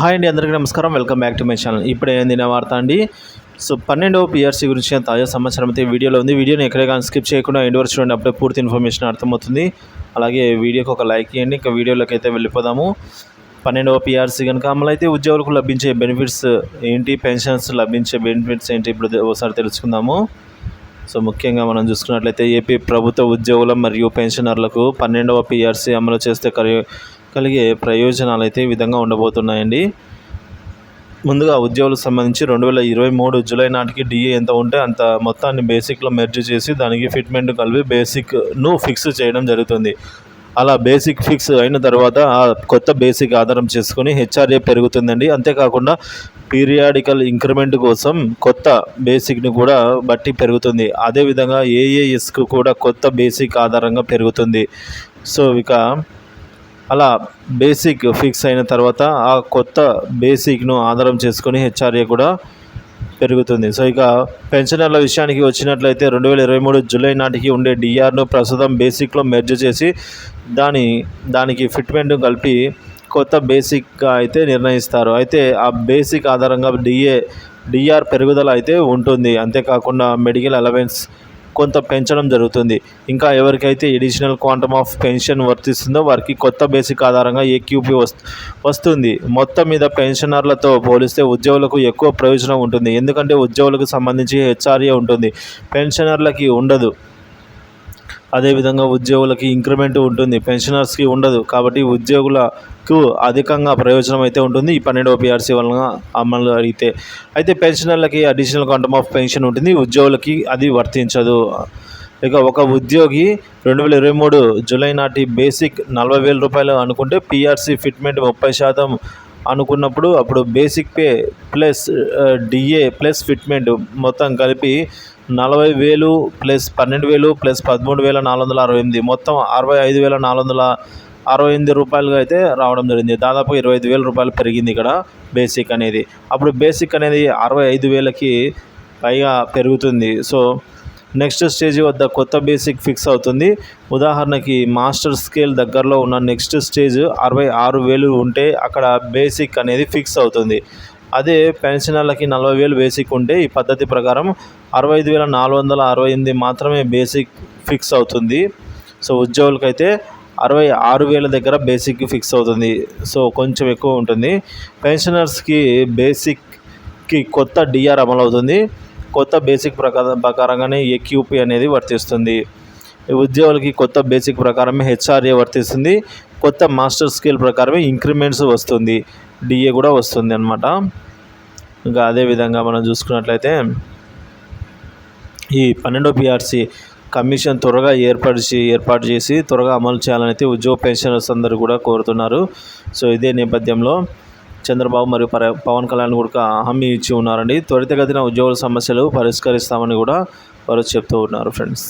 Hi అండి, అందరికీ నమస్కారం. Welcome back to my channel. ఇప్పుడే ఏందిన వార్త అండి. సో 12వ పిఆర్సీ గురించి తాజా సమాచారం అయితే వీడియోలో ఉంది. వీడియోని ఎక్కడే కానీ స్కిప్ చేయకుండా ఎండ్ వరకు చూడండి, అప్పుడే పూర్తి ఇన్ఫర్మేషన్ అర్థమవుతుంది. అలాగే వీడియోకి ఒక లైక్ ఇవ్వండి. ఇంకా వీడియోలోకి అయితే వెళ్ళిపోదాము. 12వ పిఆర్సీ కనుక అమలైతే ఉద్యోగులకు లభించే బెనిఫిట్స్ ఏంటి, పెన్షన్స్ లభించే బెనిఫిట్స్ ఏంటి, ఇప్పుడు ఒకసారి తెలుసుకుందాము. సో ముఖ్యంగా మనం చూసుకున్నట్లయితే ఏపీ ప్రభుత్వ ఉద్యోగుల మరియు పెన్షనర్లకు 12వ పిఆర్సీ అమలు చేస్తే కలిగే ప్రయోజనాలు అయితే ఈ విధంగా ఉండబోతున్నాయండి. ముందుగా ఉద్యోగులకు సంబంధించి 2023 జూలై నాటికి డిఏ ఎంత ఉంటే అంత మొత్తాన్ని బేసిక్లో మెర్జ్ చేసి దానికి ఫిట్మెంట్ కలిపి బేసిక్ను ఫిక్స్ చేయడం జరుగుతుంది. అలా బేసిక్ ఫిక్స్ అయిన తర్వాత ఆ కొత్త బేసిక్ ఆధారం చేసుకొని హెచ్ఆర్ఏ పెరుగుతుందండి. అంతేకాకుండా పీరియాడికల్ ఇంక్రిమెంట్ కోసం కొత్త బేసిక్ని కూడా బట్టి పెరుగుతుంది. అదేవిధంగా ఏఏఎస్కు కూడా కొత్త బేసిక్ ఆధారంగా పెరుగుతుంది. సో ఇక అలా బేసిక్ ఫిక్స్ అయిన తర్వాత ఆ కొత్త బేసిక్ను ఆధారం చేసుకొని హెచ్ఆర్ఏ కూడా పెరుగుతుంది. సో ఇక పెన్షనర్ల విషయానికి వచ్చినట్లయితే 2023 జూలై నాటికి ఉండే డిఆర్ను ప్రస్తుతం బేసిక్లో మెర్జ్ చేసి దానికి ఫిట్మెంట్ కలిపి కొత్త బేసిక్గా అయితే నిర్ణయిస్తారు. అయితే ఆ బేసిక్ ఆధారంగా డిఆర్ పెరుగుదల అయితే ఉంటుంది. అంతేకాకుండా మెడికల్ అలవెన్స్ కొంత పెంచడం జరుగుతుంది. ఇంకా ఎవరికైతే ఎడిషనల్ క్వాంటమ్ ఆఫ్ పెన్షన్ వర్తిస్తుందో వారికి కొత్త బేసిక్ ఆధారంగా ఏక్యూపీ వస్తుంది. మొత్తం మీద పెన్షనర్లతో పోలిస్తే ఉద్యోగులకు ఎక్కువ ప్రయోజనం ఉంటుంది. ఎందుకంటే ఉద్యోగులకు సంబంధించి హెచ్ఆర్ఏ ఉంటుంది, పెన్షనర్లకి ఉండదు. అదేవిధంగా ఉద్యోగులకి ఇంక్రిమెంట్ ఉంటుంది, పెన్షనర్స్కి ఉండదు. కాబట్టి ఉద్యోగులకు అధికంగా ప్రయోజనం అయితే ఉంటుంది ఈ 12వ పిఆర్సీ వలన అమలు అయితే పెన్షనర్లకి అడిషనల్ క్వాంటమ్ ఆఫ్ పెన్షన్ ఉంటుంది, ఉద్యోగులకి అది వర్తించదు. ఇక ఒక ఉద్యోగి 2023 జూలై నాటి బేసిక్ 40,000 రూపాయలు అనుకుంటే పిఆర్సీ ఫిట్మెంట్ 30% అనుకున్నప్పుడు అప్పుడు basic pay plus DA plus fitment మొత్తం కలిపి 40,000 ప్లస్ 12,000 ప్లస్ 13,468 మొత్తం 65,468 రూపాయలుగా అయితే రావడం జరిగింది. దాదాపు 25,000 రూపాయలు పెరిగింది ఇక్కడ బేసిక్ అనేది. అప్పుడు బేసిక్ అనేది 65,000కి పైగా పెరుగుతుంది. సో నెక్స్ట్ స్టేజ్ వద్ద కొత్త బేసిక్ ఫిక్స్ అవుతుంది. ఉదాహరణకి మాస్టర్ స్కేల్ దగ్గరలో ఉన్న నెక్స్ట్ స్టేజ్ 66,000 ఉంటే అక్కడ బేసిక్ అనేది ఫిక్స్ అవుతుంది. అదే పెన్షనర్లకి 40,000 బేసిక్ ఉంటే ఈ పద్ధతి ప్రకారం 65,468 మాత్రమే బేసిక్ ఫిక్స్ అవుతుంది. సో ఉద్యోగులకైతే 66,000 దగ్గర బేసిక్ ఫిక్స్ అవుతుంది. సో కొంచెం ఎక్కువ ఉంటుంది. పెన్షనర్స్కి బేసిక్కి కొత్త డిఆర్ అమలవుతుంది. కొత్త బేసిక్ ప్రకారంగానే ఏక్యూపీ అనేది వర్తిస్తుంది. ఉద్యోగులకి కొత్త బేసిక్ ప్రకారమే హెచ్ఆర్ఏ వర్తిస్తుంది. కొత్త మాస్టర్ స్కేల్ ప్రకారమే ఇంక్రిమెంట్స్ వస్తుంది, డిఏ కూడా వస్తుంది అన్నమాట. ఇంకా అదేవిధంగా మనం చూసుకున్నట్లయితే ఈ 12వ పిఆర్సీ కమిషన్ త్వరగా ఏర్పాటు చేసి త్వరగా అమలు చేయాలని అయితే ఉద్యోగ పెన్షనర్స్ అందరూ కూడా కోరుతున్నారు. సో ఇదే నేపథ్యంలో చంద్రబాబు మరియు పవన్ కళ్యాణ్ కూడా హామీ ఇచ్చి ఉన్నారండి. త్వరితగతిన ఉద్యోగుల సమస్యలు పరిష్కరిస్తామని కూడా వారు చెప్తూ ఉన్నారు ఫ్రెండ్స్.